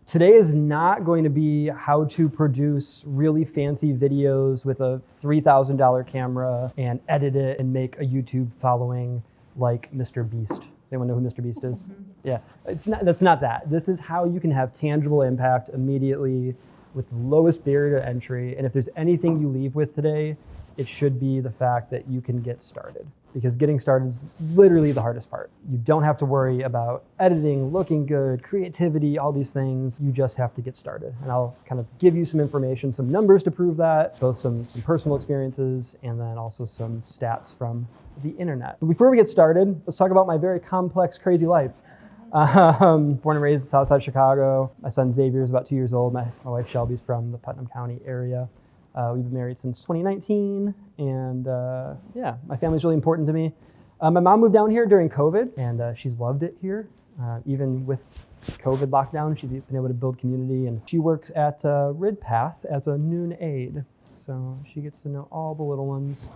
Today is not going to be how to produce really fancy videos with a $3,000 camera and edit it and make a YouTube following like Mr. Beast. Does anyone know who Mr. Beast is? Mm-hmm. Yeah, that's not that. This is how you can have tangible impact immediately with the lowest barrier to entry. And if there's anything you leave with today, it should be the fact that you can get started, because getting started is literally the hardest part. You don't have to worry about editing, looking good, creativity, all these things. You just have to get started. And I'll kind of give you some information, some numbers to prove that, both some personal experiences and then also some stats from the internet. But before we get started, let's talk about my very complex, crazy life. Born and raised south side Chicago. My son Xavier is about 2 years old. My wife Shelby's from the Putnam County area. We've been married since 2019, and yeah, my family's really important to me. My mom moved down here during COVID, and she's loved it here. Even with COVID lockdown, she's been able to build community, and she works at RidPath as a noon aide. So she gets to know all the little ones.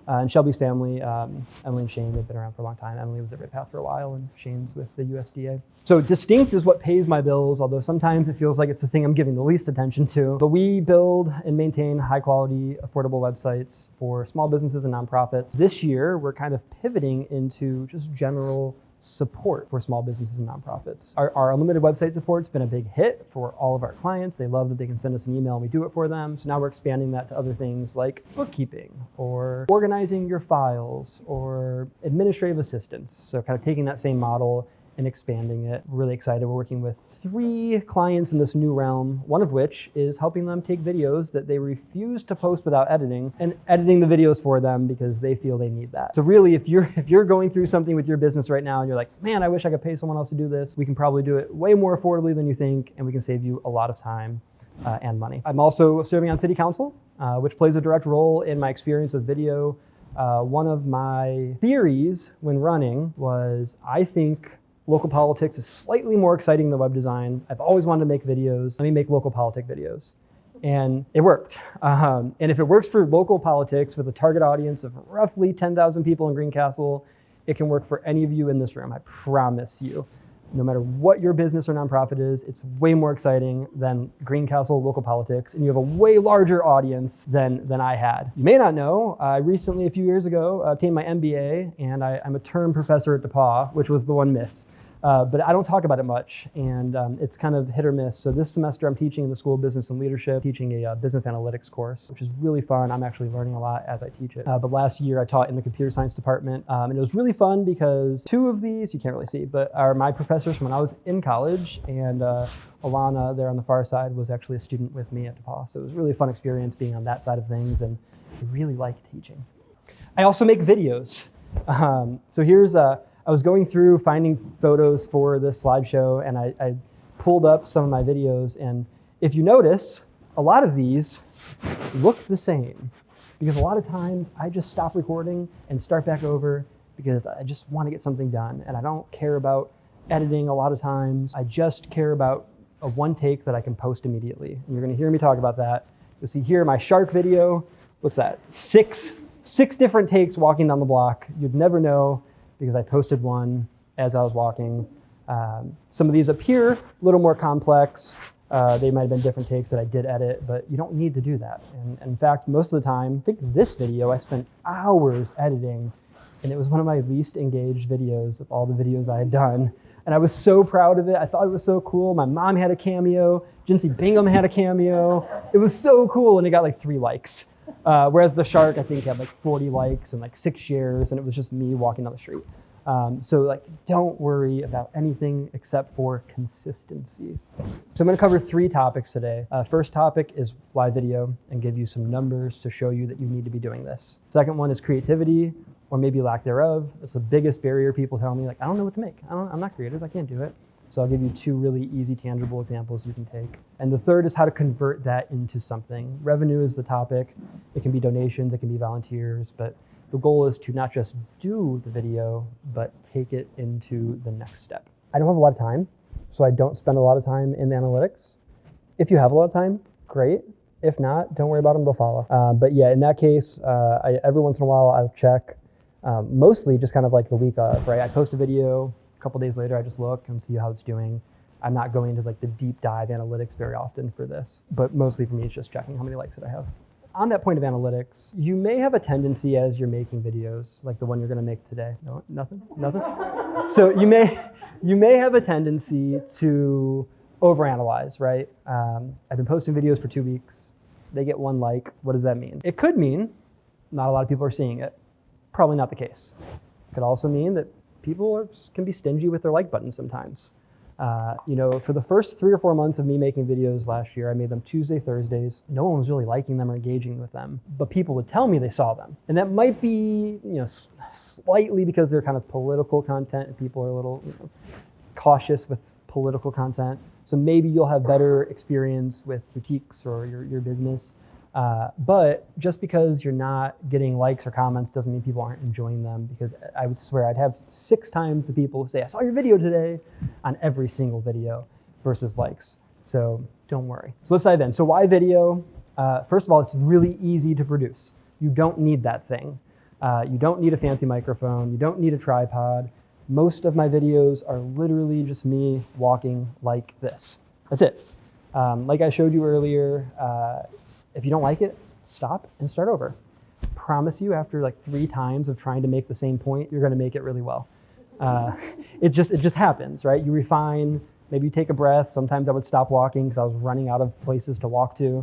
And Shelby's family, Emily and Shane, they've been around for a long time. Emily was at RidPath for a while, and Shane's with the USDA. So distinct is what pays my bills, although sometimes it feels like it's the thing I'm giving the least attention to. But we build and maintain high quality, affordable websites for small businesses and nonprofits. This year, we're kind of pivoting into just general support for small businesses and nonprofits. Our unlimited website support's been a big hit for all of our clients. They love that they can send us an email and we do it for them. So now we're expanding that to other things like bookkeeping or organizing your files or administrative assistance. So kind of taking that same model and expanding it. We're really excited. We're working with 3 clients in this new realm, one of which is helping them take videos that they refuse to post without editing and editing the videos for them because they feel they need that. So really, if you're going through something with your business right now and you're like, man, I wish I could pay someone else to do this, we can probably do it way more affordably than you think, and we can save you a lot of time and money. I'm also serving on city council, which plays a direct role in my experience with video. One of my theories when running was, I think local politics is slightly more exciting than web design. I've always wanted to make videos. Let me make local politic videos. And it worked. And if it works for local politics with a target audience of roughly 10,000 people in Greencastle, it can work for any of you in this room, I promise you. No matter what your business or nonprofit is, it's way more exciting than Greencastle local politics, and you have a way larger audience than I had. You may not know, I recently, a few years ago, obtained my MBA, and I'm a term professor at DePauw, which was the one miss. But I don't talk about it much, and it's kind of hit or miss. So this semester I'm teaching in the School of Business and Leadership, teaching a business analytics course, which is really fun. I'm actually learning a lot as I teach it. But last year I taught in the computer science department, and it was really fun because 2 of these, you can't really see, but are my professors from when I was in college, and Alana there on the far side was actually a student with me at DePauw. So it was a really fun experience being on that side of things, and I really like teaching. I also make videos. So here's I was going through finding photos for this slideshow, and I pulled up some of my videos, and if you notice, a lot of these look the same, because a lot of times I just stop recording and start back over because I just want to get something done, and I don't care about editing a lot of times. I just care about a one take that I can post immediately, and you're going to hear me talk about that. You'll see here my shark video. What's that? Six different takes walking down the block. You'd never know, because I posted one as I was walking. Some of these up here, a little more complex. They might have been different takes that I did edit, but you don't need to do that. And in fact, most of the time, I think this video I spent hours editing, and it was one of my least engaged videos of all the videos I had done. And I was so proud of it. I thought it was so cool. My mom had a cameo. Jinsey Bingham had a cameo. It was so cool, and it got like 3 likes. Whereas the shark, I think, had like 40 likes and like 6 shares, and it was just me walking down the street. So like, don't worry about anything except for consistency. So I'm going to cover 3 topics today. First topic is why video, and give you some numbers to show you that you need to be doing this. Second one is creativity, or maybe lack thereof. It's the biggest barrier. People tell me, like, I don't know what to make. I'm not creative. I can't do it. So I'll give you 2 really easy, tangible examples you can take. And the third is how to convert that into something. Revenue is the topic. It can be donations, it can be volunteers, but the goal is to not just do the video, but take it into the next step. I don't have a lot of time, so I don't spend a lot of time in the analytics. If you have a lot of time, great. If not, don't worry about them, they'll follow. But yeah, in that case, every once in a while I'll check, mostly just kind of like the week of, right? I post a video, a couple days later I just look and see how it's doing. I'm not going into like the deep dive analytics very often for this, but mostly for me, it's just checking how many likes that I have. On that point of analytics, you may have a tendency as you're making videos, like the one you're going to make today. No, nothing. So you may have a tendency to overanalyze, right? I've been posting videos for 2 weeks. They get 1 like. What does that mean? It could mean not a lot of people are seeing it. Probably not the case. It could also mean that people can be stingy with their like button sometimes. For the first 3 or 4 months of me making videos last year, I made them Tuesday, Thursdays. No one was really liking them or engaging with them, but people would tell me they saw them. And that might be, slightly because they're kind of political content and people are a little cautious with political content. So maybe you'll have better experience with boutiques or your business. But just because you're not getting likes or comments doesn't mean people aren't enjoying them, because I would swear I'd have 6 times the people who say, I saw your video today on every single video versus likes. So don't worry. So let's dive in. So why video? First of all, it's really easy to produce. You don't need that thing. You don't need a fancy microphone. You don't need a tripod. Most of my videos are literally just me walking like this. That's it. Like I showed you earlier, if you don't like it, stop and start over. Promise you, after like 3 times of trying to make the same point, you're going to make it really well. It just happens, right? You refine, maybe you take a breath. Sometimes I would stop walking because I was running out of places to walk to,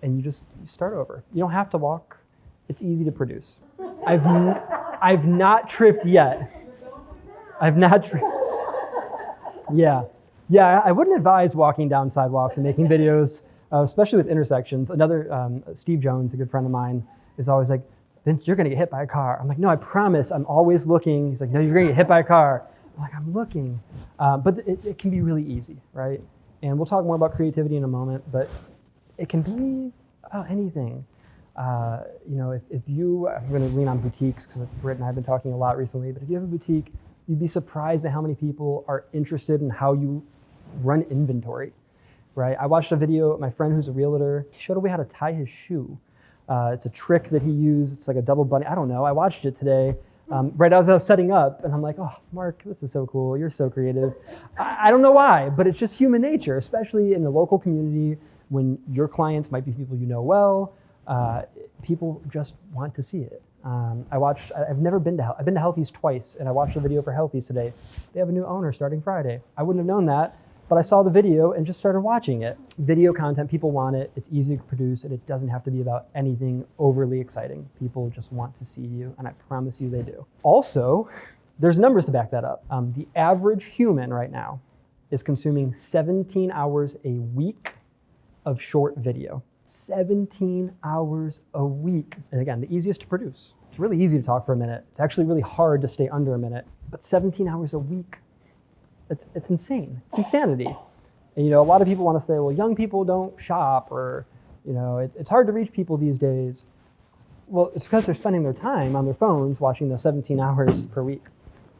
and you start over. You don't have to walk. It's easy to produce. I've not tripped yet. I've not tripped. Yeah, I wouldn't advise walking down sidewalks and making videos. Especially with intersections. Another, Steve Jones, a good friend of mine, is always like, Vince, you're gonna get hit by a car. I'm like, no, I promise, I'm always looking. He's like, no, you're gonna get hit by a car. I'm like, I'm looking. But it can be really easy, right? And we'll talk more about creativity in a moment, but it can be about anything. If you, I'm gonna lean on boutiques because Britt and I have been talking a lot recently, but if you have a boutique, you'd be surprised at how many people are interested in how you run inventory. Right? I watched a video, my friend who's a realtor, he showed a way how to tie his shoe. It's a trick that he used. It's like a double bunny. I don't know. I watched it today right as I was setting up, and I'm like, oh, Mark, this is so cool. You're so creative. I don't know why, but it's just human nature, especially in the local community when your clients might be people you know well. People just want to see it. I've been to Healthy's twice, and I watched a video for Healthy's today. They have a new owner starting Friday. I wouldn't have known that, but I saw the video and just started watching it. Video content, people want it. It's easy to produce, and it doesn't have to be about anything overly exciting. People just want to see you, and I promise you they do. Also, there's numbers to back that up. The average human right now is consuming 17 hours a week of short video. 17 hours a week. And again, the easiest to produce. It's really easy to talk for a minute. It's actually really hard to stay under a minute, but 17 hours a week. It's insane. It's insanity. And a lot of people want to say, well, young people don't shop, or it's hard to reach people these days. Well, it's because they're spending their time on their phones watching the 17 hours per week.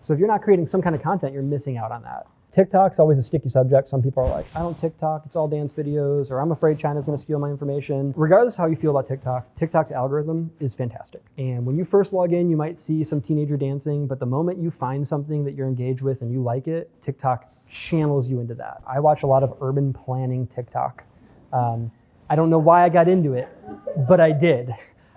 So if you're not creating some kind of content, you're missing out on that. TikTok's always a sticky subject. Some people are like, I don't TikTok, it's all dance videos, or I'm afraid China's going to steal my information. Regardless of how you feel about TikTok, TikTok's algorithm is fantastic. And when you first log in, you might see some teenager dancing, but the moment you find something that you're engaged with and you like it, TikTok channels you into that. I watch a lot of urban planning TikTok. I don't know why I got into it, but I did.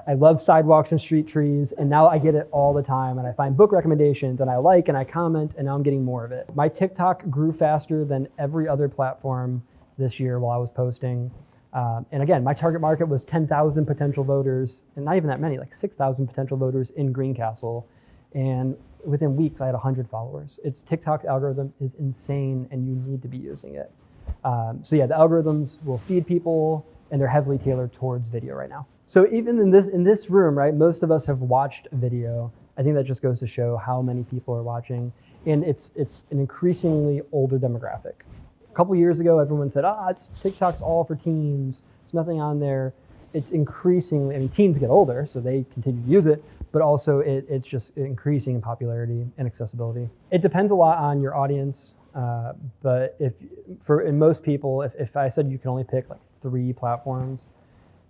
I love sidewalks and street trees, and now I get it all the time, and I find book recommendations, and I like, and I comment, and now I'm getting more of it. My TikTok grew faster than every other platform this year while I was posting. And again, my target market was 10,000 potential voters, and not even that many, like 6,000 potential voters in Greencastle. And within weeks, I had 100 followers. TikTok's algorithm is insane, and you need to be using it. So yeah, the algorithms will feed people, and they're heavily tailored towards video right now. So even in this room, right, most of us have watched video. I think that just goes to show how many people are watching. And it's an increasingly older demographic. A couple years ago, everyone said, TikTok's all for teens. There's nothing on there. It's increasingly, teens get older, so they continue to use it, but also it's just increasing in popularity and accessibility. It depends a lot on your audience, but in most people, if I said you can only pick like 3 platforms,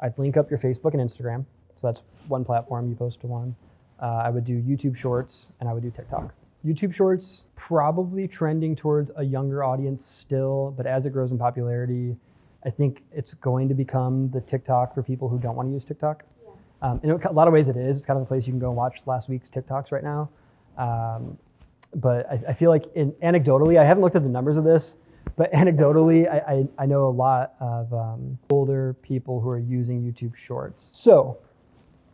I'd link up your Facebook and Instagram. So that's one platform, you post to one. I would do YouTube Shorts, and I would do TikTok. YouTube Shorts probably trending towards a younger audience still, but as it grows in popularity, I think it's going to become the TikTok for people who don't want to use TikTok. In a lot of ways it is. It's kind of a place you can go and watch last week's TikToks right now. But I feel like anecdotally, I haven't looked at the numbers of this, but anecdotally, I know a lot of older people who are using YouTube Shorts. So,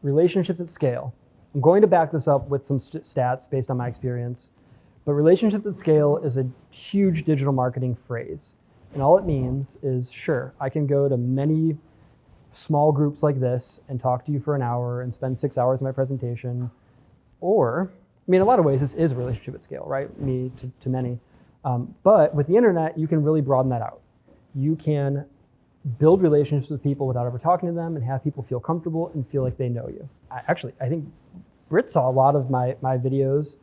relationships at scale. I'm going to back this up with some stats based on my experience, but relationships at scale is a huge digital marketing phrase. And all it means is, sure, I can go to many small groups like this and talk to you for an hour and spend 6 hours in my presentation. Or, I mean, in a lot of ways, this is a relationship at scale, right? Me to many. But with the internet, you can really broaden that out. You can build relationships with people without ever talking to them and have people feel comfortable and feel like they know you. I think Britt saw a lot of my videos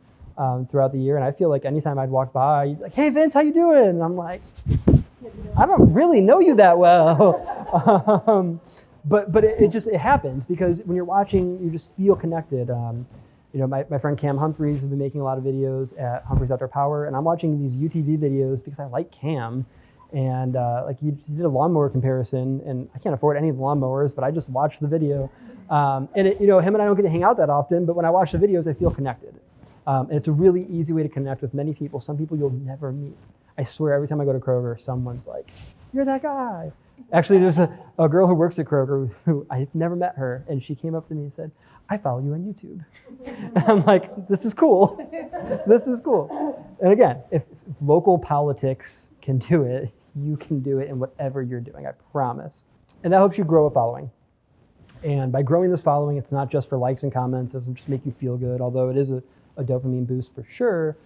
throughout the year, and I feel like anytime I'd walk by, you'd be like, hey Vince, how you doing? And I'm like, I don't really know you that well. But it happens because when you're watching, you just feel connected. My friend Cam Humphreys has been making a lot of videos at Humphreys Outdoor Power, and I'm watching these UTV videos because I like Cam. And he did a lawnmower comparison, and I can't afford any of the lawnmowers, but I just watched the video. Him and I don't get to hang out that often, but when I watch the videos, I feel connected. And it's a really easy way to connect with many people, some people you'll never meet. I swear every time I go to Kroger, someone's like, you're that guy. Actually, there's a girl who works at Kroger who I've never met her, and she came up to me and said, I follow you on YouTube. And I'm like, this is cool. This is cool. And again, if local politics can do it, you can do it in whatever you're doing, I promise. And that helps you grow a following. And by growing this following, it's not just for likes and comments, it doesn't just make you feel good, although it is a dopamine boost for sure.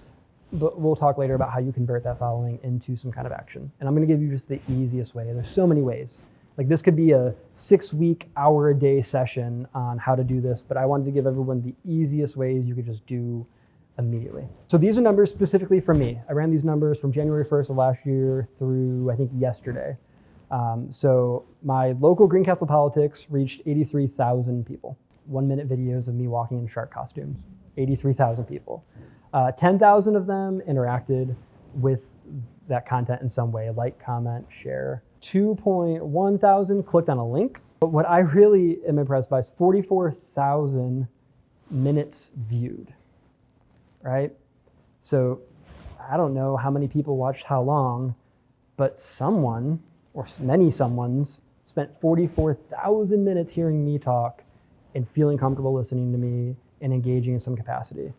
But we'll talk later about how you convert that following into some kind of action. And I'm gonna give you just the easiest way. There's so many ways. Like this could be a 6-week, hour-a-day session on how to do this, but I wanted to give everyone the easiest ways you could just do immediately. So these are numbers specifically for me. I ran these numbers from January 1st of last year through, I think, yesterday. So my local Greencastle Politics reached 83,000 people. 1-minute videos of me walking in shark costumes. 83,000 people. 10,000 of them interacted with that content in some way, like, comment, share. 2.1 thousand clicked on a link. But what I really am impressed by is 44,000 minutes viewed, right? So I don't know how many people watched how long, but someone, or many someones, spent 44,000 minutes hearing me talk and feeling comfortable listening to me and engaging in some capacity.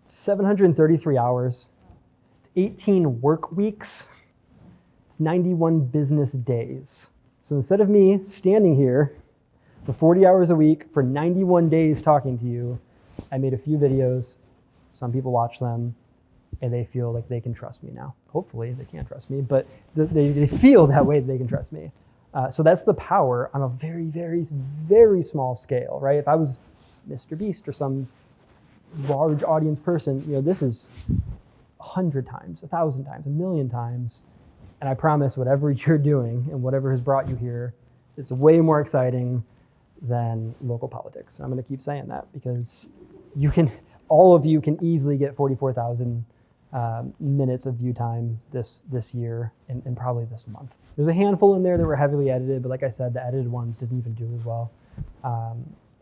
733 hours, it's 18 work weeks, it's 91 business days. So instead of me standing here for 40 hours a week for 91 days talking to you, I made a few videos, some people watch them, and they feel like they can trust me now. Hopefully they can't trust me, but they feel that way that they can trust me. So that's the power on a very, very, very small scale, right? If I was Mr. Beast or some large audience person, this is 100 times, 1,000 times, 1,000,000 times. And I promise whatever you're doing and whatever has brought you here is way more exciting than local politics. And I'm going to keep saying that because all of you can easily get 44,000 minutes of view time this year and probably this month. There's a handful in there that were heavily edited, but like I said, the edited ones didn't even do as well.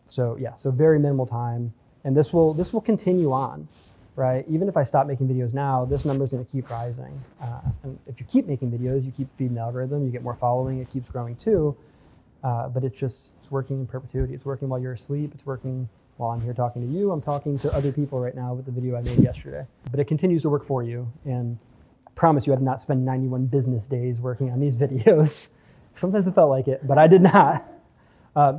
So very minimal time. And this will continue on, right? Even if I stop making videos now, this number is going to keep rising. And if you keep making videos, you keep feeding the algorithm, you get more following, it keeps growing too. But it's working in perpetuity. It's working while you're asleep. It's working while I'm here talking to you. I'm talking to other people right now with the video I made yesterday. But it continues to work for you. And I promise you I did not spend 91 business days working on these videos. Sometimes it felt like it, but I did not.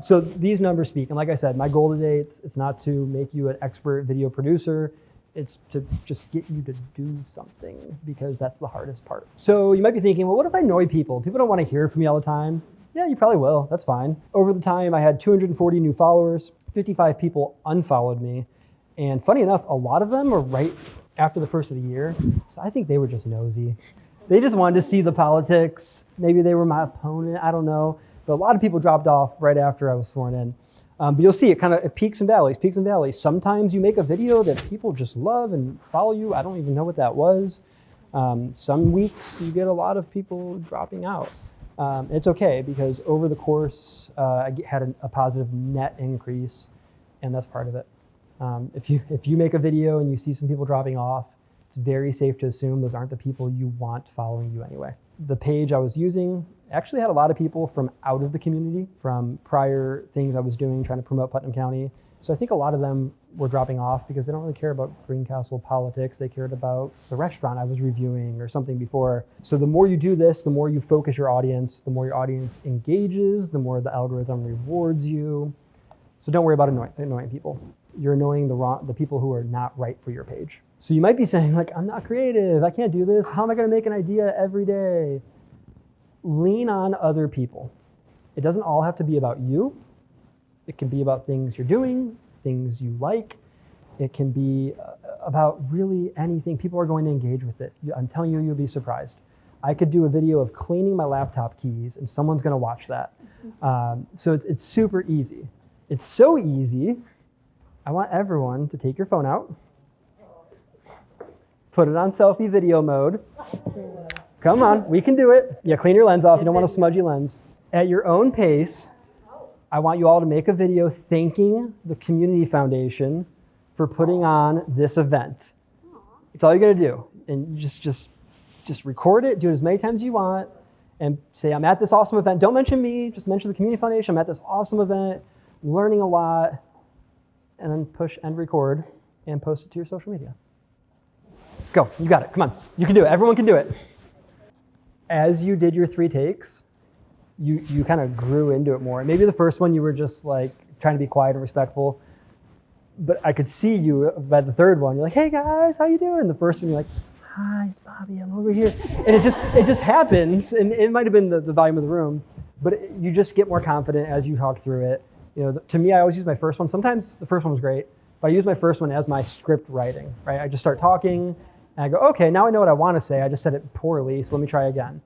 So these numbers speak, and like I said, my goal today, it's not to make you an expert video producer, it's to just get you to do something, because that's the hardest part. So you might be thinking, well, what if I annoy people? People don't want to hear from me all the time. Yeah, you probably will, that's fine. Over the time, I had 240 new followers, 55 people unfollowed me, and funny enough, a lot of them were right after the first of the year, so I think they were just nosy. They just wanted to see the politics, maybe they were my opponent, I don't know. But a lot of people dropped off right after I was sworn in. But you'll see it peaks and valleys, peaks and valleys. Sometimes you make a video that people just love and follow you. I don't even know what that was. Some weeks you get a lot of people dropping out. It's okay, because over the course, I had a positive net increase, and that's part of it. If you make a video and you see some people dropping off, it's very safe to assume those aren't the people you want following you anyway. The page I was using actually had a lot of people from out of the community, from prior things I was doing, trying to promote Putnam County. So I think a lot of them were dropping off because they don't really care about Greencastle politics. They cared about the restaurant I was reviewing or something before. So the more you do this, the more you focus your audience, the more your audience engages, the more the algorithm rewards you. So don't worry about annoying people. You're annoying the people who are not right for your page. So you might be saying, like, I'm not creative, I can't do this. How am I gonna make an idea every day? Lean on other people. It doesn't all have to be about you. It can be about things you're doing, things you like. It can be about really anything. People are going to engage with it. I'm telling you, you'll be surprised. I could do a video of cleaning my laptop keys and someone's gonna watch that. So it's super easy. It's so easy. I want everyone to take your phone out, put it on selfie video mode. Come on, we can do it. Yeah, clean your lens off. You don't want a smudgy lens. At your own pace, I want you all to make a video thanking the Community Foundation for putting on this event. It's all you're gonna do. And just record it, do it as many times as you want, and say, I'm at this awesome event. Don't mention me, just mention the Community Foundation. I'm at this awesome event, learning a lot, and then push end record and post it to your social media. Go, you got it, come on. You can do it, everyone can do it. As you did your 3 takes, you kind of grew into it more. Maybe the first one you were just like trying to be quiet and respectful, but I could see you by the 3rd one. You're like, hey guys, how you doing? The first one you're like, hi Bobby, I'm over here. And it just happens, and it might have been the volume of the room, but you just get more confident as you talk through it. You know, to me, I always use my first one. Sometimes the first one was great, but I use my first one as my script writing, right? I just start talking, and I go, okay, now I know what I want to say. I just said it poorly, so let me try again.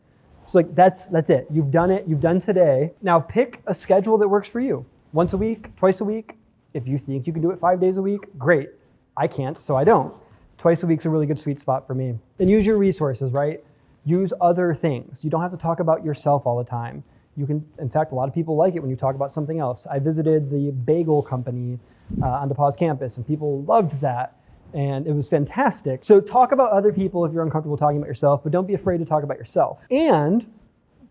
So like that's it. You've done it. You've done today. Now pick a schedule that works for you. Once a week, twice a week. If you think you can do it 5 days a week, great. I can't, so I don't. Twice a week's a really good sweet spot for me. And use your resources, right? Use other things. You don't have to talk about yourself all the time. You can, in fact, a lot of people like it when you talk about something else. I visited the bagel company on DePauw's campus, and people loved that, and it was fantastic. So talk about other people if you're uncomfortable talking about yourself, but don't be afraid to talk about yourself. And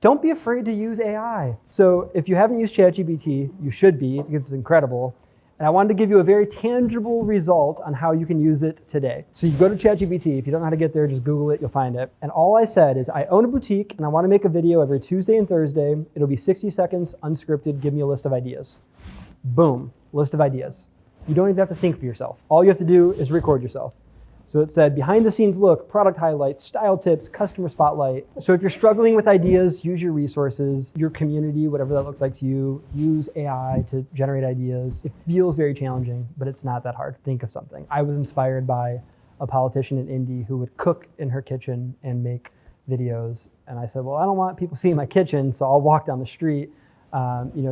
don't be afraid to use AI. So if you haven't used ChatGPT, you should be, because it's incredible. And I wanted to give you a very tangible result on how you can use it today. So you go to ChatGPT. If you don't know how to get there, just Google it, you'll find it. And all I said is, I own a boutique and I want to make a video every Tuesday and Thursday. It'll be 60 seconds, unscripted, give me a list of ideas. Boom, list of ideas. You don't even have to think for yourself. All you have to do is record yourself. So it said, behind the scenes look, product highlights, style tips, customer spotlight. So if you're struggling with ideas, use your resources, your community, whatever that looks like to you. Use AI to generate ideas. It feels very challenging, but it's not that hard. Think of something. I was inspired by a politician in Indy who would cook in her kitchen and make videos. And I said, well, I don't want people seeing my kitchen, so I'll walk down the street.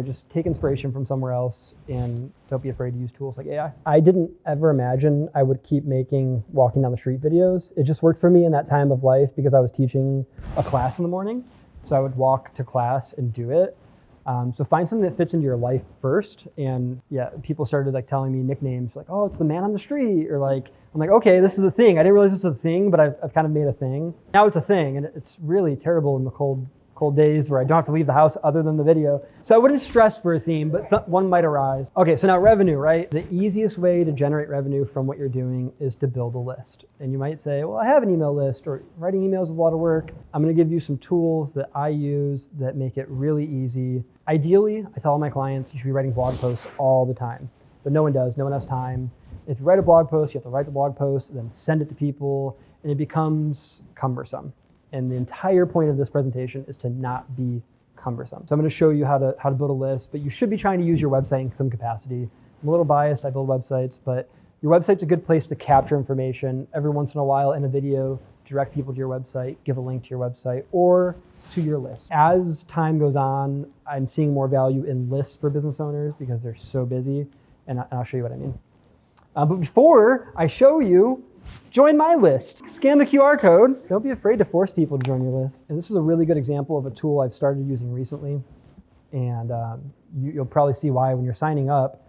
Just take inspiration from somewhere else, and don't be afraid to use tools like AI. I didn't ever imagine I would keep making walking down the street videos. It just worked for me in that time of life because I was teaching a class in the morning. So I would walk to class and do it. So find something that fits into your life first. And yeah, people started like telling me nicknames like, oh, it's the man on the street, or like, I'm like, okay, this is a thing. I didn't realize this was a thing, but I've kind of made a thing. Now it's a thing, and it's really terrible in the cold days where I don't have to leave the house other than the video. So I wouldn't stress for a theme, but one might arise. Okay, so now revenue, right? The easiest way to generate revenue from what you're doing is to build a list. And you might say, well, I have an email list, or writing emails is a lot of work. I'm gonna give you some tools that I use that make it really easy. Ideally, I tell all my clients, you should be writing blog posts all the time, but no one does, no one has time. If you write a blog post, you have to write the blog post, then send it to people, and it becomes cumbersome. And the entire point of this presentation is to not be cumbersome. So I'm going to show you how to build a list, but you should be trying to use your website in some capacity. I'm a little biased, I build websites, but your website's a good place to capture information. Every once in a while in a video, direct people to your website, give a link to your website, or to your list. As time goes on, I'm seeing more value in lists for business owners because they're so busy, and I'll show you what I mean. But before I show you, join my list. Scan the QR code. Don't be afraid to force people to join your list. And this is a really good example of a tool I've started using recently. And you'll probably see why when you're signing up.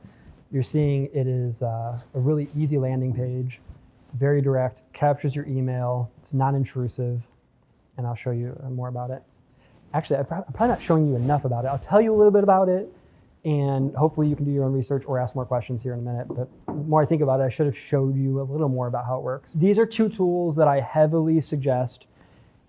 You're seeing it is a really easy landing page, very direct, captures your email, it's non-intrusive, and I'll show you more about it. Actually, I'm probably not showing you enough about it. I'll tell you a little bit about it, and hopefully you can do your own research or ask more questions here in a minute. But the more I think about it, I should have showed you a little more about how it works. These are two tools that I heavily suggest.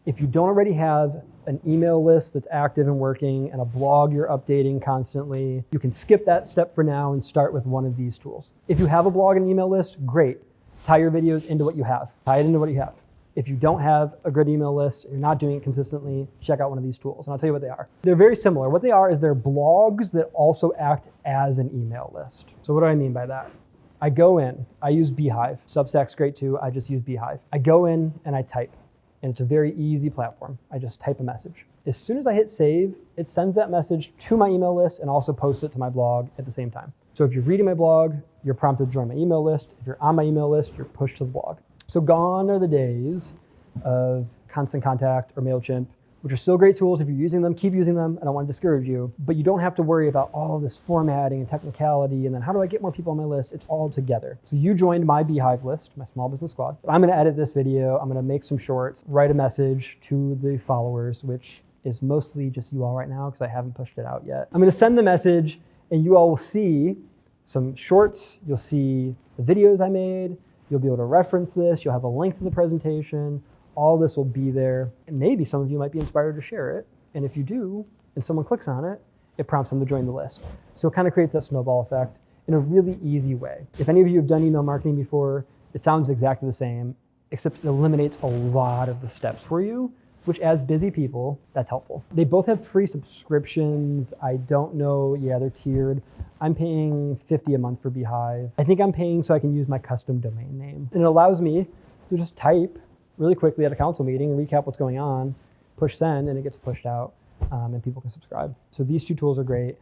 If you don't already have an email list that's active and working and a blog you're updating constantly, you can skip that step for now and start with one of these tools. If you have a blog and email list, great. Tie your videos into what you have. Tie it into what you have. If you don't have a good email list, you're not doing it consistently, check out one of these tools, and I'll tell you what they are. They're very similar. What they are is they're blogs that also act as an email list. So what do I mean by that? I go in, I use Beehive. Substack's great too, I just use Beehive. I go in and I type, and it's a very easy platform. I just type a message. As soon as I hit save, it sends that message to my email list and also posts it to my blog at the same time. So if you're reading my blog, you're prompted to join my email list. If you're on my email list, you're pushed to the blog. So gone are the days of Constant Contact or MailChimp, which are still great tools. If you're using them, keep using them. I don't want to discourage you, but you don't have to worry about all this formatting and technicality, and then how do I get more people on my list? It's all together. So you joined my Beehive list, my small business squad. I'm gonna edit this video. I'm gonna make some shorts, write a message to the followers, which is mostly just you all right now because I haven't pushed it out yet. I'm gonna send the message, and you all will see some shorts. You'll see the videos I made. You'll be able to reference this. You'll have a link to the presentation. All this will be there. And maybe some of you might be inspired to share it. And if you do, and someone clicks on it, it prompts them to join the list. So it kind of creates that snowball effect in a really easy way. If any of you have done email marketing before, it sounds exactly the same, except it eliminates a lot of the steps for you, which as busy people, that's helpful. They both have free subscriptions. I don't know, yeah, they're tiered. I'm paying $50 a month for Beehive. I think I'm paying so I can use my custom domain name. And it allows me to just type really quickly at a council meeting and recap what's going on, push send, and it gets pushed out, and people can subscribe. So these two tools are great.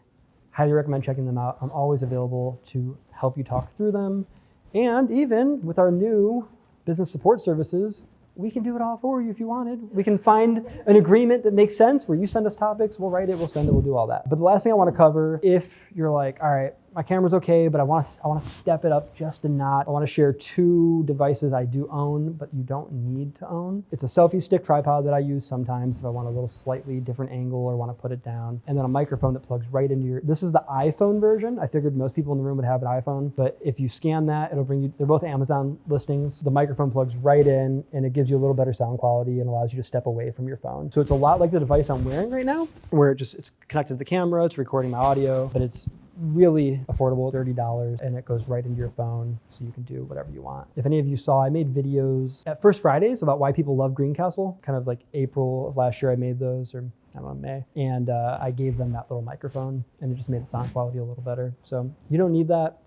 Highly recommend checking them out. I'm always available to help you talk through them. And even with our new business support services, we can do it all for you if you wanted. We can find an agreement that makes sense where you send us topics, we'll write it, we'll send it, we'll do all that. But the last thing I want to cover, if you're like, all right, my camera's okay, but I want to step it up just a notch. I want to share two devices I do own, but you don't need to own. It's a selfie stick tripod that I use sometimes if I want a little slightly different angle or want to put it down. And then a microphone that plugs right into your, this is the iPhone version. I figured most people in the room would have an iPhone, but if you scan that, it'll bring you, they're both Amazon listings. The microphone plugs right in and it gives you a little better sound quality and allows you to step away from your phone. So it's a lot like the device I'm wearing right now, where it's connected to the camera, it's recording my audio, but it's really affordable, $30, and it goes right into your phone so you can do whatever you want. If any of you saw, I made videos at First Fridays about why people love Greencastle, kind of like April of last year I made those, or I don't know, May, and I gave them that little microphone and it just made the sound quality a little better. So you don't need that,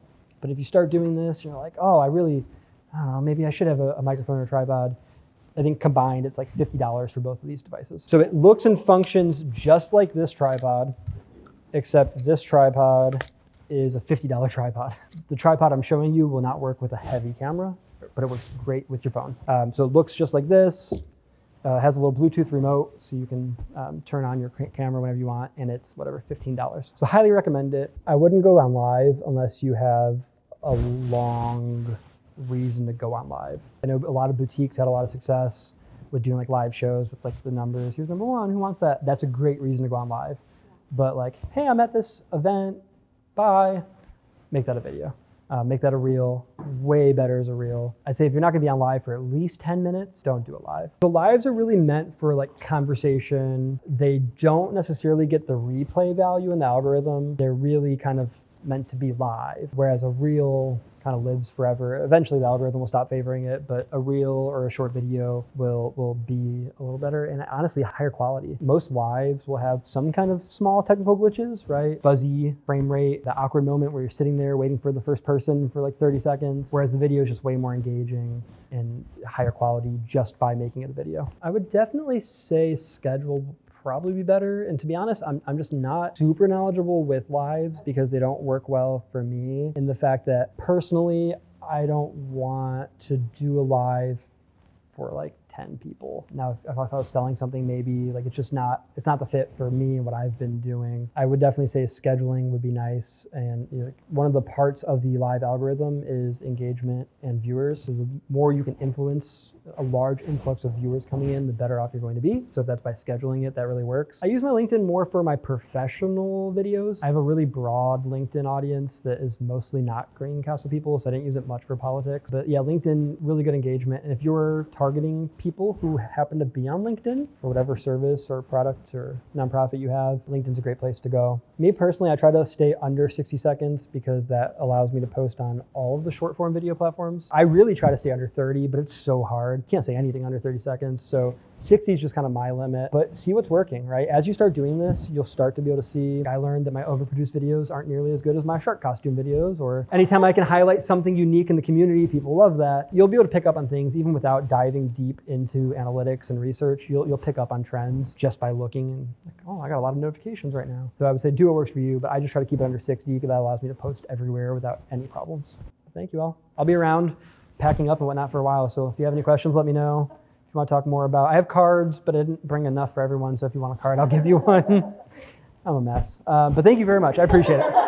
but if you start doing this, you're like, oh, I don't know, maybe I should have a microphone or a tripod. I think combined, it's like $50 for both of these devices. So it looks and functions just like this tripod, except this tripod is a $50 tripod. The tripod I'm showing you will not work with a heavy camera, but it works great with your phone. So it looks just like this, has a little Bluetooth remote, so you can turn on your camera whenever you want, and it's whatever, $15. So highly recommend it. I wouldn't go on live unless you have a long reason to go on live. I know a lot of boutiques had a lot of success with doing like live shows with like the numbers. Here's number one, who wants that? That's a great reason to go on live. But like, hey, I'm at this event, bye, make that a video. Make that a reel, way better as a reel. I'd say if you're not gonna be on live for at least 10 minutes, don't do it live. The lives are really meant for like conversation. They don't necessarily get the replay value in the algorithm. They're really kind of meant to be live, whereas a reel kind of lives forever. Eventually the algorithm will stop favoring it, but a reel or a short video will be a little better and honestly higher quality. Most lives will have some kind of small technical glitches, right? Fuzzy frame rate, the awkward moment where you're sitting there waiting for the first person for like 30 seconds, whereas the video is just way more engaging and higher quality just by making it a video. I would definitely say schedule probably be better. And to be honest, I'm just not super knowledgeable with lives because they don't work well for me. In the fact that personally, I don't want to do a live for like 10 people. Now, if I was selling something, maybe like it's not the fit for me and what I've been doing. I would definitely say scheduling would be nice. And you know, one of the parts of the live algorithm is engagement and viewers. So the more you can influence a large influx of viewers coming in, the better off you're going to be. So if that's by scheduling it, that really works. I use my LinkedIn more for my professional videos. I have a really broad LinkedIn audience that is mostly not Greencastle people, so I didn't use it much for politics. But yeah, LinkedIn, really good engagement. And if you're targeting people who happen to be on LinkedIn for whatever service or product or nonprofit you have, LinkedIn's a great place to go. Me personally, I try to stay under 60 seconds because that allows me to post on all of the short form video platforms. I really try to stay under 30, but it's so hard. Can't say anything under 30 seconds. So 60 is just kind of my limit, but see what's working, right? As you start doing this, you'll start to be able to see, I learned that my overproduced videos aren't nearly as good as my shark costume videos, or anytime I can highlight something unique in the community, people love that. You'll be able to pick up on things even without diving deep into analytics and research. You'll pick up on trends just by looking and like, oh, I got a lot of notifications right now. So I would say do what works for you, but I just try to keep it under 60 because that allows me to post everywhere without any problems. Thank you all. I'll be around packing up and whatnot for a while. So if you have any questions, let me know. If you want to talk more about, I have cards, but I didn't bring enough for everyone. So if you want a card, I'll give you one. I'm a mess. But thank you very much. I appreciate it.